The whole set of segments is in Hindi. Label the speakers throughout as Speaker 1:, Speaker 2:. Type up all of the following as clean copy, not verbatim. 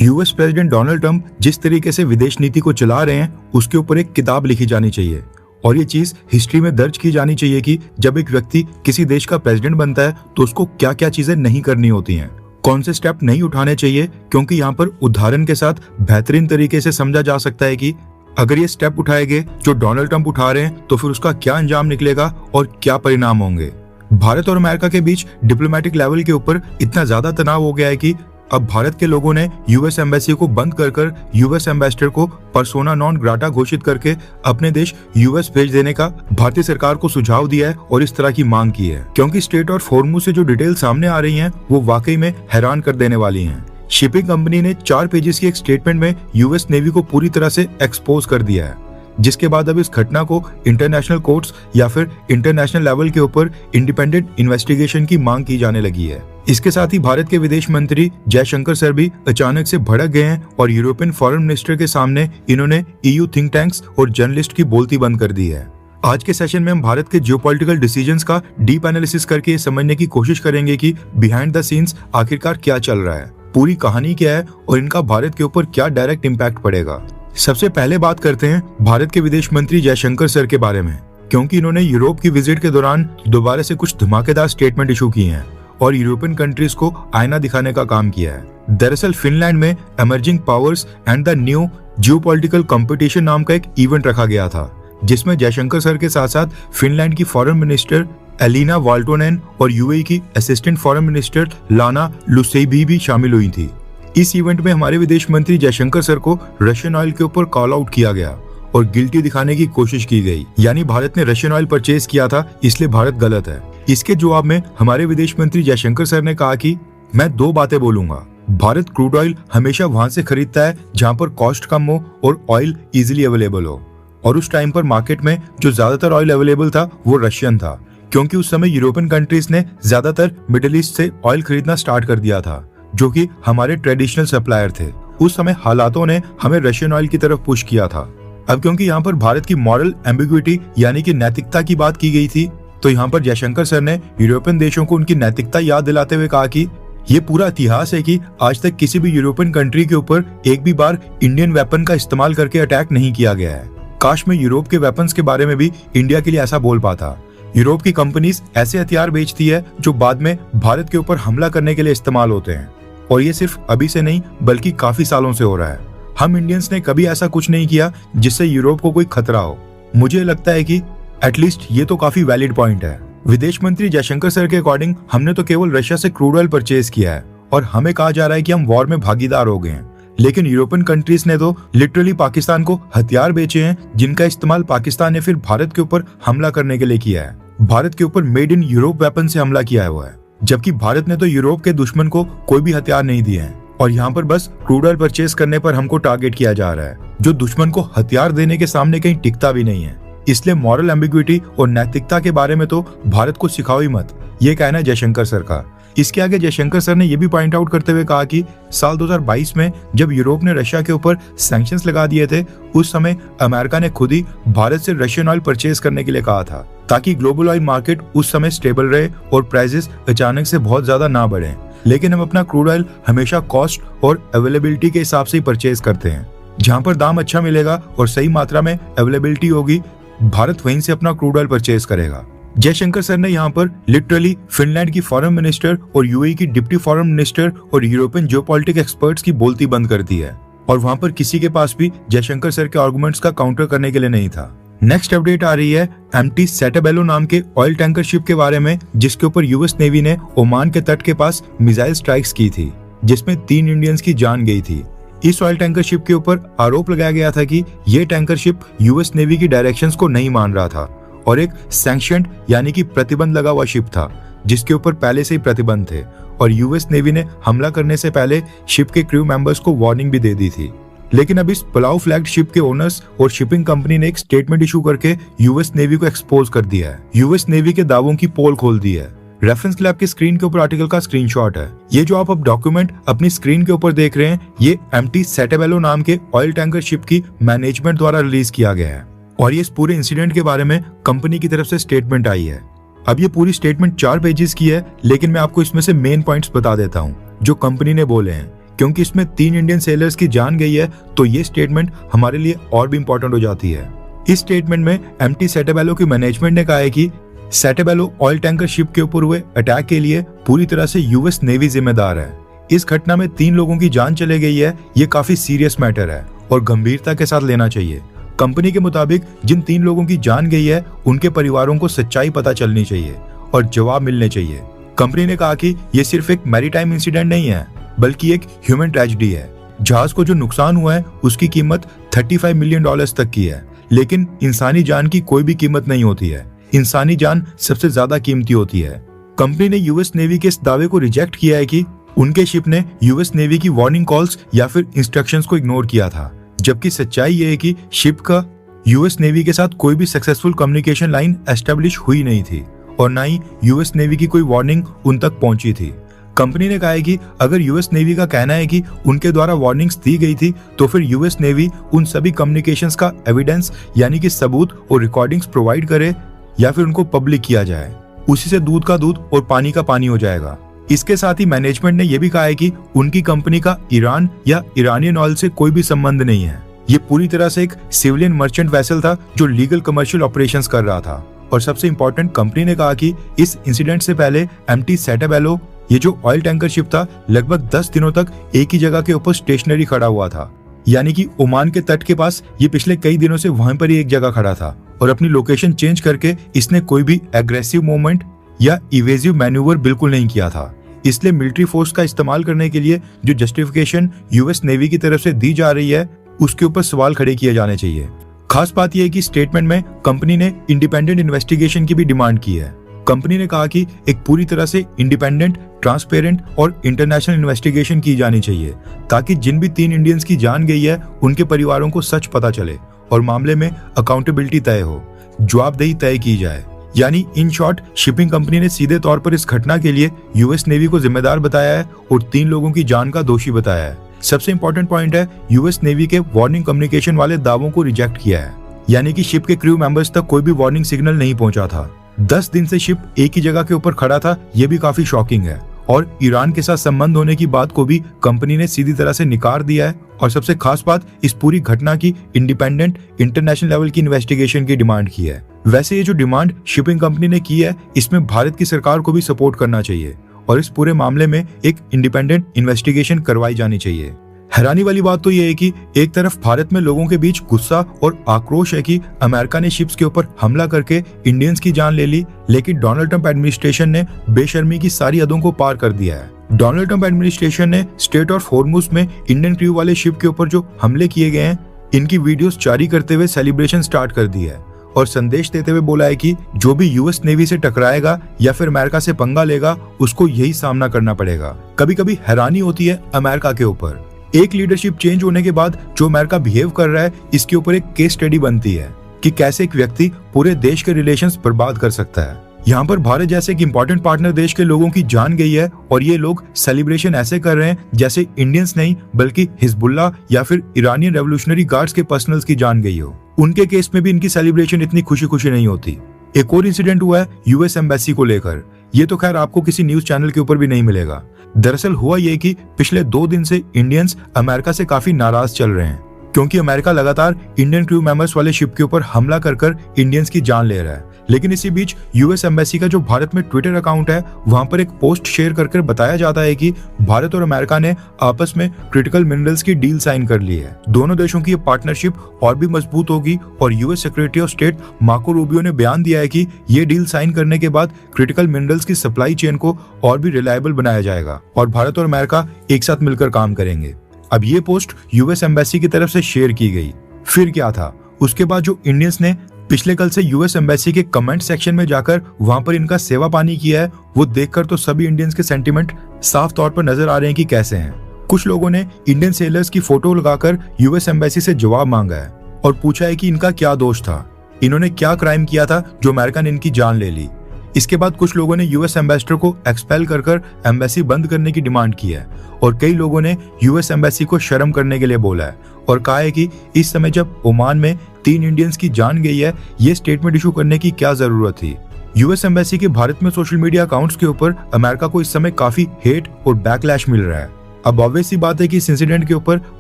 Speaker 1: यूएस प्रेसिडेंट डोनाल्ड ट्रंप जिस तरीके से विदेश नीति को चला रहे हैं उसके ऊपर एक किताब लिखी जानी चाहिए और ये चीज हिस्ट्री में दर्ज की जानी चाहिए कि जब एक व्यक्ति किसी देश का प्रेसिडेंट बनता है तो उसको क्या क्या चीजें नहीं करनी होती हैं, कौन से स्टेप नहीं उठाने चाहिए, क्योंकि यहाँ पर उदाहरण के साथ बेहतरीन तरीके से समझा जा सकता है कि अगर ये स्टेप उठाए गए जो डोनाल्ड ट्रंप उठा रहे हैं तो फिर उसका क्या अंजाम निकलेगा और क्या परिणाम होंगे। भारत और अमेरिका के बीच डिप्लोमेटिक लेवल के ऊपर इतना ज्यादा तनाव हो गया है कि अब भारत के लोगों ने यूएस एम्बेसी को बंद कर यूएस एम्बेसडर को पर्सोना नॉन ग्राटा घोषित करके अपने देश यूएस भेज देने का भारतीय सरकार को सुझाव दिया है और इस तरह की मांग की है, क्योंकि स्ट्रेट ऑफ हॉर्मुज़ से जो डिटेल सामने आ रही हैं वो वाकई में हैरान कर देने वाली हैं। शिपिंग कंपनी ने 4 पेजेस की एक स्टेटमेंट में यूएस नेवी को पूरी तरह से एक्सपोज कर दिया है, जिसके बाद अब इस घटना को इंटरनेशनल कोर्ट्स या फिर इंटरनेशनल लेवल के ऊपर इंडिपेंडेंट इन्वेस्टिगेशन की मांग की जाने लगी है। इसके साथ ही भारत के विदेश मंत्री जयशंकर सर भी अचानक से भड़क गए हैं और यूरोपियन फॉरेन मिनिस्टर के सामने इन्होंने ईयू थिंक टैंक्स और जर्नलिस्ट की बोलती बंद कर दी है। आज के सेशन में हम भारत के जियोपॉलिटिकल डिसीजंस का डीप एनालिसिस करके ये समझने की कोशिश करेंगे कि बिहाइंड द सीन्स आखिरकार क्या चल रहा है, पूरी कहानी क्या है और इनका भारत के ऊपर क्या डायरेक्ट इम्पैक्ट पड़ेगा। सबसे पहले बात करते हैं भारत के विदेश मंत्री जयशंकर सर के बारे में, क्योंकि इन्होंने यूरोप की विजिट के दौरान दोबारा से कुछ धमाकेदार स्टेटमेंट इशू किए हैं और यूरोपियन कंट्रीज को आईना दिखाने का काम किया है। दरअसल फिनलैंड में emerging powers and the new geopolitical competition नाम का एक इवेंट रखा गया था, जिसमें जयशंकर सर के साथ साथ फिनलैंड की फॉरेन मिनिस्टर एलिना वाल्टोनेन और यूएई की असिस्टेंट फॉरेन मिनिस्टर लाना लुसेबी भी शामिल हुई थी। इस इवेंट में हमारे विदेश मंत्री जयशंकर सर को रशियन ऑयल के ऊपर कॉल आउट किया गया और गिल्टी दिखाने की कोशिश की गई, यानी भारत ने रशियन ऑयल परचेज किया था इसलिए भारत गलत है। इसके जवाब में हमारे विदेश मंत्री जयशंकर सर ने कहा कि मैं 2 बातें बोलूंगा। भारत क्रूड ऑयल हमेशा वहां से खरीदता है जहां पर कॉस्ट कम हो और ऑयल इजिली अवेलेबल हो, और उस टाइम पर मार्केट में जो ज्यादातर ऑयल अवेलेबल था वो रशियन था, क्योंकि उस समय यूरोपियन कंट्रीज ने ज्यादातर मिडिल ईस्ट से ऑयल खरीदना स्टार्ट कर दिया था, जो कि हमारे ट्रेडिशनल सप्लायर थे। उस समय हालातों ने हमें रशियन ऑयल की तरफ पुश किया था। अब क्योंकि यहाँ पर भारत की मॉरल एम्बिग्विटी यानी कि नैतिकता की बात की गई थी, तो यहाँ पर जयशंकर सर ने यूरोपियन देशों को उनकी नैतिकता याद दिलाते हुए कहा कि ये पूरा इतिहास है कि आज तक किसी भी यूरोपियन कंट्री के ऊपर एक भी बार इंडियन वेपन का इस्तेमाल करके अटैक नहीं किया गया है। काश में यूरोप के वेपन्स के बारे में भी इंडिया के लिए ऐसा बोल पाता। यूरोप की कंपनीज ऐसे हथियार बेचती है जो बाद में भारत के ऊपर हमला करने के लिए इस्तेमाल होते हैं, और ये सिर्फ अभी से नहीं बल्कि काफी सालों से हो रहा है। हम इंडियंस ने कभी ऐसा कुछ नहीं किया जिससे यूरोप को कोई खतरा हो। मुझे लगता है कि एटलीस्ट ये तो काफी वैलिड पॉइंट है। विदेश मंत्री जयशंकर सर के अकॉर्डिंग हमने तो केवल रशिया से क्रूड ऑयल परचेज किया है और हमें कहा जा रहा है कि हम वॉर में भागीदार हो गए हैं, लेकिन यूरोपियन कंट्रीज ने तो लिटरली पाकिस्तान को हथियार बेचे हैं जिनका इस्तेमाल पाकिस्तान ने फिर भारत के ऊपर हमला करने के लिए किया है। भारत के ऊपर मेड इन यूरोप वेपन से हमला किया हुआ है, जबकि भारत ने तो यूरोप के दुश्मन को कोई भी हथियार नहीं दिए हैं, और यहाँ पर बस क्रूड ऑयल परचेज करने पर हमको टारगेट किया जा रहा है, जो दुश्मन को हथियार देने के सामने कहीं टिकता भी नहीं है। इसलिए मॉरल एम्बिग्विटी और नैतिकता के बारे में तो भारत को सिखाओ ही मत, ये कहना है जयशंकर सर का। इसके आगे जयशंकर सर ने यह भी पॉइंट आउट करते हुए कहा कि साल 2022 में जब यूरोप ने रशिया के ऊपर सैंक्शंस लगा दिए थे, उस समय अमेरिका ने खुद ही भारत से रशियन ऑयल परचेज करने के लिए कहा था, ताकि ग्लोबल ऑयल मार्केट उस समय स्टेबल रहे और प्राइसेस अचानक से बहुत ज्यादा ना बढ़े। लेकिन हम अपना क्रूड ऑयल हमेशा कॉस्ट और अवेलेबिलिटी के हिसाब से ही परचेज करते हैं। जहां पर दाम अच्छा मिलेगा और सही मात्रा में अवेलेबिलिटी होगी, भारत वहीं से अपना क्रूड ऑयल परचेज करेगा। जयशंकर सर ने यहाँ पर लिटरली फिनलैंड की फॉरेन मिनिस्टर और यूएई की डिप्टी फॉरेन मिनिस्टर और यूरोपियन जियोपॉलिटिक्स एक्सपर्ट्स की बोलती बंद कर दी है, और वहां पर किसी के पास भी जयशंकर सर के आर्गुमेंट्स का काउंटर करने के लिए नहीं था। नेक्स्ट अपडेट आ रही है एमटी सेंटाबेलो नाम के ऑयल टैंकर शिप के बारे में, जिसके ऊपर यूएस नेवी ने ओमान के तट के पास मिसाइल स्ट्राइक्स की थी, जिसमें 3 इंडियंस की जान गई थी। इस ऑयल टैंकर शिप के ऊपर आरोप लगाया गया था कि ये टैंकर शिप यूएस नेवी की डायरेक्शंस को नहीं मान रहा था और एक सैंक्शन्ड यानी कि प्रतिबंध लगा हुआ शिप था, जिसके ऊपर पहले से ही प्रतिबंध थे, और यूएस नेवी ने हमला करने से पहले शिप के क्रू मेंबर्स को वार्निंग भी दे दी थी। लेकिन अब इस पलाव फ्लैग्ड शिप के ओनर्स और शिपिंग कंपनी ने एक स्टेटमेंट इशू करके यूएस नेवी को एक्सपोज कर दिया है। यूएस नेवी के दावों की पोल खोल दी है। रेफरेंस के लिए आपकी स्क्रीन के ऊपर आर्टिकल का स्क्रीनशॉट है। ये जो आप अब डॉक्यूमेंट अपनी स्क्रीन के ऊपर देख रहे हैं, ये एमटी सेंटाबेलो नाम के ऑयल टैंकर शिप की मैनेजमेंट द्वारा रिलीज किया गया है, और ये इस पूरे इंसिडेंट के बारे में कंपनी की तरफ से स्टेटमेंट आई है। अब ये पूरी स्टेटमेंट 4 पेजेस की है, लेकिन मैं आपको इसमें से मेन पॉइंट्स बता देता हूँ जो कंपनी ने बोले हैं क्योंकि इसमें 3 इंडियन सेलर्स की जान गई है, तो ये स्टेटमेंट हमारे लिए और भी इंपॉर्टेंट हो जाती है। इस स्टेटमेंट में एमटी सैंटाबेलो की मैनेजमेंट ने कहा है कि सैंटाबेलो ऑयल टैंकर शिप के ऊपर हुए अटैक के लिए पूरी तरह से यूएस नेवी जिम्मेदार है। इस घटना में 3 लोगों की जान चले गई है। ये काफी सीरियस मैटर है और गंभीरता के साथ लेना चाहिए। कंपनी के मुताबिक जिन 3 लोगों की जान गई है उनके परिवारों को सच्चाई पता चलनी चाहिए और जवाब मिलने चाहिए। कंपनी ने कहा कि ये सिर्फ एक मैरीटाइम इंसिडेंट नहीं है, बल्कि एक ह्यूमन ट्रेजेडी है। जहाज को जो नुकसान हुआ है उसकी कीमत $35 मिलियन तक की है, लेकिन इंसानी जान की कोई भी कीमत नहीं होती है। इंसानी जान सबसे ज्यादा कीमती होती है। कंपनी ने यूएस नेवी के इस दावे को रिजेक्ट किया है कि उनके शिप ने यूएस नेवी की वार्निंग कॉल्स या फिर इंस्ट्रक्शंस को इग्नोर किया था, जबकि सच्चाई ये है कि शिप का यूएस नेवी के साथ कोई भी सक्सेसफुल कम्युनिकेशन लाइन एस्टेब्लिश हुई नहीं थी और ना ही यूएस नेवी की कोई वार्निंग उन तक पहुंची थी। कंपनी ने कहा है कि अगर यूएस नेवी का कहना है कि उनके द्वारा वार्निंग्स दी गई थी, तो फिर यूएस नेवी उन सभी कम्युनिकेशंस का एविडेंस यानी कि सबूत और रिकॉर्डिंग्स प्रोवाइड करे या फिर उनको पब्लिक किया जाए। उसी से दूध का दूध और पानी का पानी हो जाएगा। इसके साथ ही मैनेजमेंट ने यह भी कहा है कि उनकी कंपनी का ईरान या इरानियन ऑयल से कोई भी संबंध नहीं है। ये पूरी तरह से एक सिविलियन मर्चेंट वेसल था जो लीगल कमर्शियल ऑपरेशंस कर रहा था। और सबसे इंपॉर्टेंट, कंपनी ने कहा कि इस इंसिडेंट से पहले एमटी सैंटाबेलो, ये जो ऑयल टैंकर शिप था, लगभग 10 दिनों तक एक ही जगह के ऊपर स्टेशनरी खड़ा हुआ था। यानी कि ओमान के तट के पास ये पिछले कई दिनों से वहां पर ही एक जगह खड़ा था और अपनी लोकेशन चेंज करके इसने कोई भी एग्रेसिव मूवमेंट या इवेजिव मैन्यूवर बिल्कुल नहीं किया था। इसलिए मिलिट्री फोर्स का इस्तेमाल करने के लिए जो जस्टिफिकेशन यूएस नेवी की तरफ से दी जा रही है, उसके ऊपर सवाल खड़े किए जाने चाहिए। खास बात यह है कि स्टेटमेंट में कंपनी ने इंडिपेंडेंट इन्वेस्टिगेशन की भी डिमांड की है। कंपनी ने कहा कि एक पूरी तरह से इंडिपेंडेंट, ट्रांसपेरेंट और इंटरनेशनल इन्वेस्टिगेशन की जानी चाहिए, ताकि जिन भी 3 इंडियंस की जान गई है उनके परिवारों को सच पता चले और मामले में अकाउंटेबिलिटी तय हो, जवाबदेही तय की जाए। यानी इन शॉर्ट, शिपिंग कंपनी ने सीधे तौर पर इस घटना के लिए यूएस नेवी को जिम्मेदार बताया है और 3 लोगों की जान का दोषी बताया है। सबसे इंपॉर्टेंट पॉइंट है, यूएस नेवी के वार्निंग कम्युनिकेशन वाले दावों को रिजेक्ट किया है। यानी कि शिप के क्रू मेंबर्स तक कोई भी वार्निंग सिग्नल नहीं पहुंचा था। 10 दिन से शिप एक ही जगह के ऊपर खड़ा था, यह भी काफी शॉकिंग है। और ईरान के साथ संबंध होने की बात को भी कंपनी ने सीधी तरह से निकार दिया है। और सबसे खास बात, इस पूरी घटना की इंडिपेंडेंट इंटरनेशनल लेवल की इन्वेस्टिगेशन की डिमांड की है। वैसे ये जो डिमांड शिपिंग कंपनी ने की है, इसमें भारत की सरकार को भी सपोर्ट करना चाहिए और इस पूरे मामले में एक इंडिपेंडेंट इन्वेस्टिगेशन करवाई जानी चाहिए। हैरानी वाली बात तो यह है कि एक तरफ भारत में लोगों के बीच गुस्सा और आक्रोश है कि अमेरिका ने शिप्स के ऊपर हमला करके इंडियंस की जान ले ली, लेकिन डोनाल्ड ट्रंप एडमिनिस्ट्रेशन ने बेशर्मी की सारी हदों को पार कर दिया है। डोनाल्ड ट्रंप एडमिनिस्ट्रेशन ने स्ट्रेट ऑफ हॉर्मुज में इंडियन क्रू वाले शिप के ऊपर जो हमले किए गए हैं, इनकी वीडियोस जारी करते हुए सेलिब्रेशन स्टार्ट कर दी है और संदेश देते हुए बोला है कि जो भी यूएस नेवी से टकराएगा या फिर अमेरिका से पंगा लेगा, उसको यही सामना करना पड़ेगा। कभी कभी हैरानी होती है अमेरिका के ऊपर। एक लीडरशिप चेंज होने के बाद जो अमेरिका बिहेव कर रहा है, इसके ऊपर एक केस स्टडी बनती है कि कैसे एक व्यक्ति पूरे देश के रिलेशंस बर्बाद कर सकता है। यहाँ पर भारत जैसे एक इंपॉर्टेंट पार्टनर देश के लोगों की जान गई है और ये लोग सेलिब्रेशन ऐसे कर रहे हैं जैसे इंडियंस नहीं, बल्कि हिजबुल्लाह या फिर ईरानियन रेवोल्यूशनरी गार्ड्स के पर्सनल्स की जान गई हो। उनके केस में भी इनकी सेलिब्रेशन इतनी खुशी खुशी नहीं होती। एक और इंसिडेंट हुआ है यूएस एम्बेसी को लेकर। ये तो खैर आपको किसी न्यूज चैनल के ऊपर भी नहीं मिलेगा। दरअसल हुआ ये कि पिछले 2 दिन से इंडियंस अमेरिका से काफी नाराज चल रहे हैं, क्योंकि अमेरिका लगातार इंडियन क्रू मेंबर्स वाले शिप के ऊपर हमला कर इंडियंस की जान ले रहा है। लेकिन इसी बीच यूएस एम्बेसी का जो भारत में ट्विटर अकाउंट है, वहां पर एक पोस्ट शेयर कर बताया जाता है कि भारत और अमेरिका ने आपस में क्रिटिकल मिनरल्स की डील साइन कर ली है। दोनों देशों की ये पार्टनरशिप और भी मजबूत होगी और US secretary of state Marco Rubio ने बयान दिया है कि ये डील साइन करने के बाद क्रिटिकल मिनरल्स की सप्लाई चेन को और भी रिलायबल बनाया जाएगा और भारत और अमेरिका एक साथ मिलकर काम करेंगे। अब ये पोस्ट यूएस एम्बेसी की तरफ से शेयर की गई। फिर क्या था, उसके बाद जो इंडियंस ने पिछले कल से यूएस एम्बेसी के कमेंट सेक्शन में जाकर वहां पर इनका सेवा पानी किया है, वो देखकर तो सभी इंडियंस के सेंटीमेंट साफ तौर पर नजर आ रहे हैं कि कैसे हैं। कुछ लोगों ने इंडियन सेलर्स की फोटो लगाकर यूएस एम्बेसी से जवाब मांगा है और पूछा है कि इनका क्या दोष था, इन्होंने क्या क्राइम किया था जो अमेरिका ने इनकी जान ले ली। इसके बाद कुछ लोगों ने यूएस एम्बेसडर को एक्सपेल कर एम्बेसी बंद करने की डिमांड की है और कई लोगों ने यूएस एम्बेसी को शर्म करने के लिए बोला है और कहा है कि इस समय जब ओमान में 3 इंडियंस की जान गई है, ये स्टेटमेंट इशू करने की क्या जरूरत थी। यूएस एम्बेसी के भारत में सोशल मीडिया अकाउंट्स के ऊपर अमेरिका को इस समय काफी हेट और बैकलैश मिल रहा है अब ऑब्वियस सी बात है कि इस इंसिडेंट के ऊपर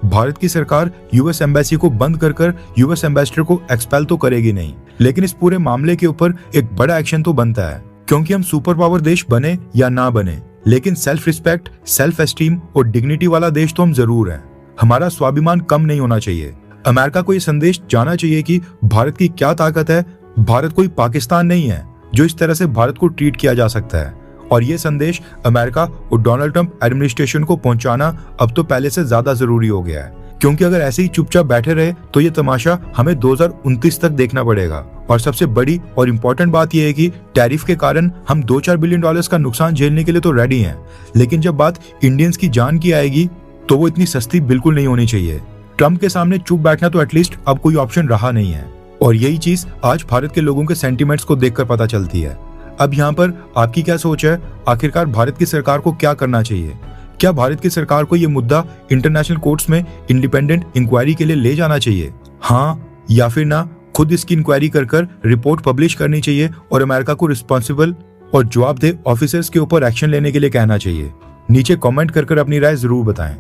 Speaker 1: भारत की सरकार यूएस एम्बेसी को बंद कर यूएस एम्बेसडर को एक्सपेल तो करेगी नहीं, लेकिन इस पूरे मामले के ऊपर एक बड़ा एक्शन तो बनता है, क्योंकि हम सुपर पावर देश बने या ना बने, लेकिन सेल्फ रिस्पेक्ट, सेल्फ एस्टीम और डिग्निटी वाला देश तो हम जरूर हैं। हमारा स्वाभिमान कम नहीं होना चाहिए। अमेरिका को ये संदेश जाना चाहिए कि भारत की क्या ताकत है। भारत कोई पाकिस्तान नहीं है जो इस तरह से भारत को ट्रीट किया जा सकता है, और ये संदेश अमेरिका और डोनाल्ड ट्रंप एडमिनिस्ट्रेशन को पहुंचाना अब तो पहले से ज्यादा जरूरी हो गया है, क्योंकि अगर ऐसे ही चुपचाप बैठे रहे तो ये तमाशा हमें 2029 तक देखना पड़ेगा। और सबसे बड़ी और इम्पोर्टेंट बात यह है कि टैरिफ के कारण हम $2-4 बिलियन का नुकसान झेलने के लिए तो रेडी हैं, लेकिन जब बात इंडियंस की जान की आएगी तो वो इतनी सस्ती बिल्कुल नहीं होनी चाहिए। ट्रंप के सामने चुप बैठना तो एटलीस्ट अब कोई ऑप्शन रहा नहीं है, और यही चीज आज भारत के लोगों के सेंटिमेंट्स को देखकर पता चलती है। अब यहाँ पर आपकी क्या सोच है? आखिरकार भारत की सरकार को क्या करना चाहिए? क्या भारत की सरकार को ये मुद्दा इंटरनेशनल कोर्ट्स में इंडिपेंडेंट इंक्वायरी के लिए ले जाना चाहिए, हाँ या फिर ना? खुद इसकी इंक्वायरी कर रिपोर्ट पब्लिश करनी चाहिए और अमेरिका को रिस्पॉन्सिबल और जवाबदेह ऑफिसर्स के ऊपर एक्शन लेने के लिए कहना चाहिए? नीचे कमेंट कर अपनी राय जरूर बताएं।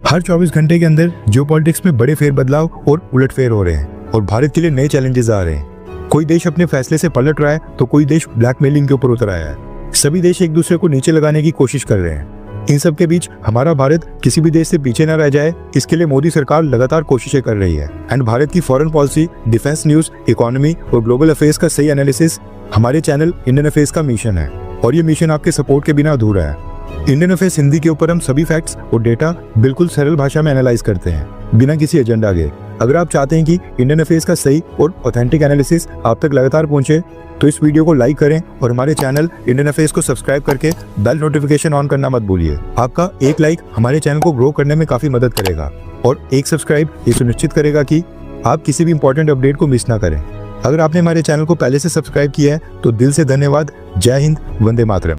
Speaker 2: हर 24 घंटे के अंदर जियोपॉलिटिक्स में बड़े फेरबदलाव और उलटफेर हो रहे हैं और भारत के लिए नए चैलेंजेस आ रहे हैं। कोई देश अपने फैसले से पलट रहा है तो कोई देश ब्लैकमेलिंग के ऊपर उतर आया है। सभी देश एक दूसरे को नीचे लगाने की कोशिश कर रहे हैं। इन सब के बीच हमारा भारत किसी भी देश से पीछे न रह जाए, इसके लिए मोदी सरकार लगातार कोशिशें कर रही है। एंड भारत की foreign policy, defence news, economy और ग्लोबल अफेयर्स का सही एनालिसिस हमारे चैनल इंडियन अफेयर्स का मिशन है, और ये मिशन आपके सपोर्ट के बिना अधूरा है। इंडियन अफेयर्स हिंदी के ऊपर हम सभी फैक्ट्स और डेटा बिल्कुल सरल भाषा में एनालाइज करते हैं, बिना किसी एजेंडा के। अगर आप चाहते हैं कि इंडियन अफेयर्स का सही और ऑथेंटिक एनालिसिस आप तक लगातार पहुंचे, तो इस वीडियो को लाइक करें और हमारे चैनल इंडियन अफेयर्स को सब्सक्राइब करके बेल नोटिफिकेशन ऑन करना मत भूलिए। आपका एक लाइक हमारे चैनल को ग्रो करने में काफी मदद करेगा, और एक सब्सक्राइब ये सुनिश्चित करेगा कि आप किसी भी इंपॉर्टेंट अपडेट को मिस ना करें। अगर आपने हमारे चैनल को पहले से सब्सक्राइब किया है तो दिल से धन्यवाद। जय हिंद, वंदे मातरम।